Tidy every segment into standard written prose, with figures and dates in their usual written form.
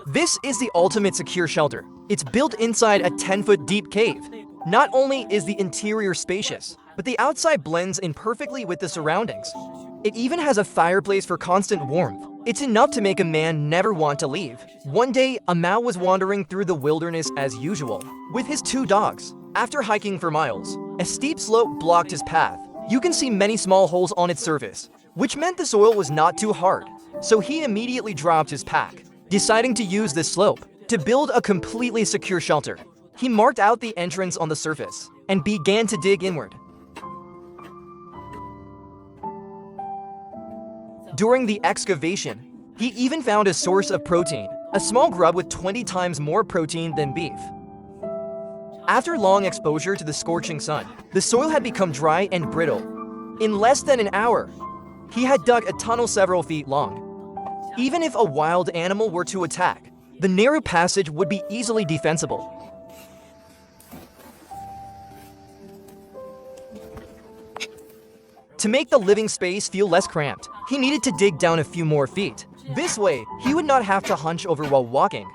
This is the ultimate secure shelter. It's built inside a 10-foot deep cave. Not only is the interior spacious, but the outside blends in perfectly with the surroundings. It even has a fireplace for constant warmth. It's enough to make a man never want to leave. One day, a Mao was wandering through the wilderness as usual, with his 2 dogs. After hiking for miles, a steep slope blocked his path. You can see many small holes on its surface, which meant the soil was not too hard. So he immediately dropped his pack, deciding to use this slope to build a completely secure shelter. He marked out the entrance on the surface and began to dig inward. During the excavation, he even found a source of protein, a small grub with 20 times more protein than beef. After long exposure to the scorching sun, the soil had become dry and brittle. In less than an hour, he had dug a tunnel several feet long. Even if a wild animal were to attack, the narrow passage would be easily defensible. To make the living space feel less cramped, he needed to dig down a few more feet. This way, he would not have to hunch over while walking.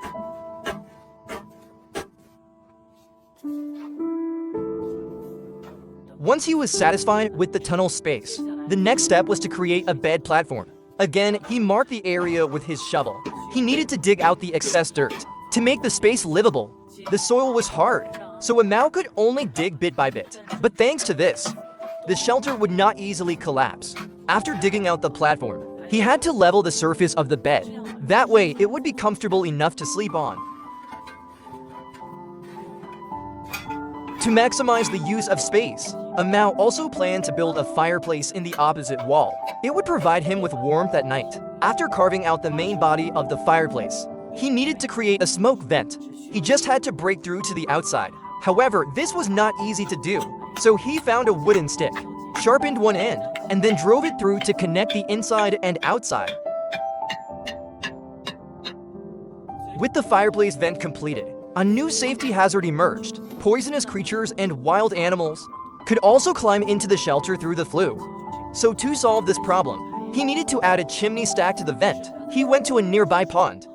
Once he was satisfied with the tunnel space, the next step was to create a bed platform. Again, he marked the area with his shovel. He needed to dig out the excess dirt to make the space livable. The soil was hard, so a Mao could only dig bit by bit. But thanks to this, the shelter would not easily collapse. After digging out the platform, he had to level the surface of the bed. That way, it would be comfortable enough to sleep on. To maximize the use of space, a Mao also planned to build a fireplace in the opposite wall. It would provide him with warmth at night. After carving out the main body of the fireplace, he needed to create a smoke vent. He just had to break through to the outside. However, this was not easy to do, so he found a wooden stick, sharpened one end, and then drove it through to connect the inside and outside. With the fireplace vent completed, a new safety hazard emerged. Poisonous creatures and wild animals could also climb into the shelter through the flue. So to solve this problem, he needed to add a chimney stack to the vent. He went to a nearby pond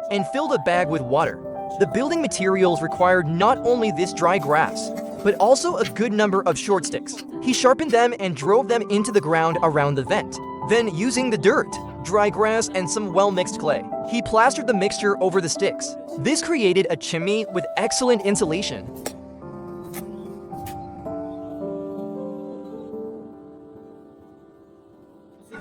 and filled a bag with water. The building materials required not only this dry grass, but also a good number of short sticks. He sharpened them and drove them into the ground around the vent. Then, using the dirt, dry grass, and some well-mixed clay, he plastered the mixture over the sticks. This created a chimney with excellent insulation.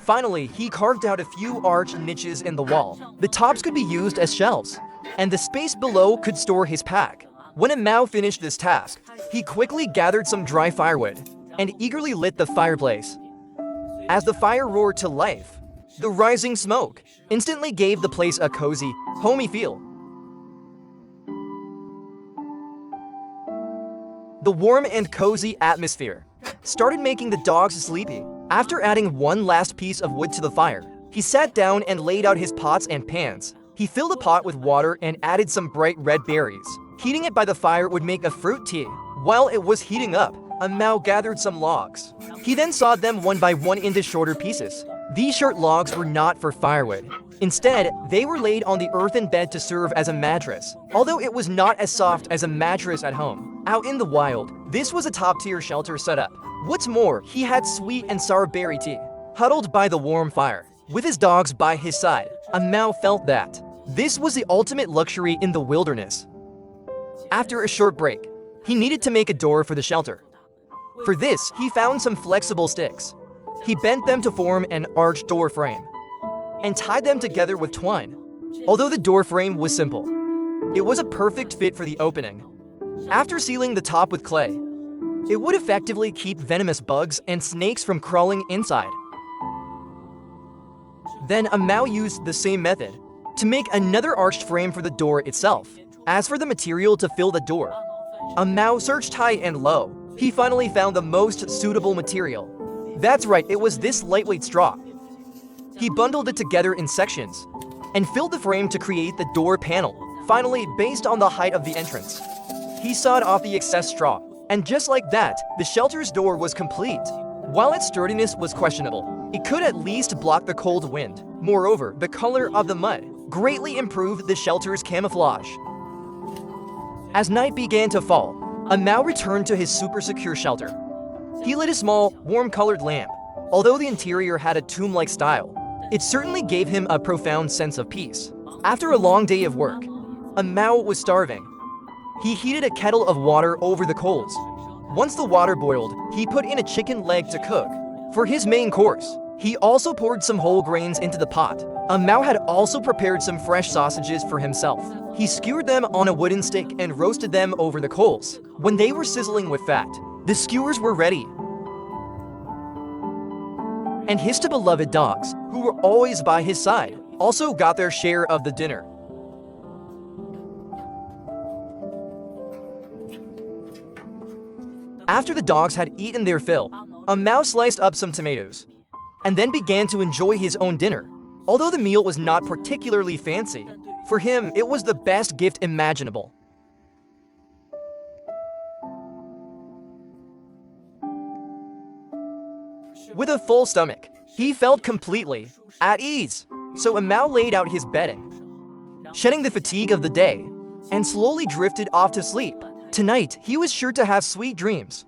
Finally, he carved out a few arched niches in the wall. The tops could be used as shelves, and the space below could store his pack. When a Mao finished this task, he quickly gathered some dry firewood and eagerly lit the fireplace. As the fire roared to life, the rising smoke instantly gave the place a cozy, homey feel. The warm and cozy atmosphere started making the dogs sleepy. After adding one last piece of wood to the fire, he sat down and laid out his pots and pans. He filled a pot with water and added some bright red berries. Heating it by the fire would make a fruit tea. While it was heating up, a Mao gathered some logs. He then sawed them one by one into shorter pieces. These short logs were not for firewood. Instead, they were laid on the earthen bed to serve as a mattress. Although it was not as soft as a mattress at home, out in the wild, this was a top-tier shelter setup. What's more, he had sweet and sour berry tea. Huddled by the warm fire, with his dogs by his side, a Mao felt that this was the ultimate luxury in the wilderness. After a short break, he needed to make a door for the shelter. For this, he found some flexible sticks. He bent them to form an arched door frame and tied them together with twine. Although the door frame was simple, it was a perfect fit for the opening. After sealing the top with clay, it would effectively keep venomous bugs and snakes from crawling inside. Then a Mao used the same method to make another arched frame for the door itself. As for the material to fill the door, a Mao searched high and low. He finally found the most suitable material. That's right, it was this lightweight straw. He bundled it together in sections and filled the frame to create the door panel. Finally, based on the height of the entrance, he sawed off the excess straw. And just like that, the shelter's door was complete. While its sturdiness was questionable, it could at least block the cold wind. Moreover, the color of the mud greatly improved the shelter's camouflage. As night began to fall, Mao returned to his super secure shelter. He lit a small, warm-colored lamp. Although the interior had a tomb-like style, it certainly gave him a profound sense of peace. After a long day of work, Mao was starving. He heated a kettle of water over the coals. Once the water boiled, he put in a chicken leg to cook. For his main course, he also poured some whole grains into the pot. Mao had also prepared some fresh sausages for himself. He skewered them on a wooden stick and roasted them over the coals. When they were sizzling with fat, the skewers were ready. And his two beloved dogs, who were always by his side, also got their share of the dinner. After the dogs had eaten their fill, Mao sliced up some tomatoes, and then began to enjoy his own dinner. Although the meal was not particularly fancy, for him it was the best gift imaginable. With a full stomach, he felt completely at ease, so Mao laid out his bedding, shedding the fatigue of the day, and slowly drifted off to sleep. Tonight, he was sure to have sweet dreams.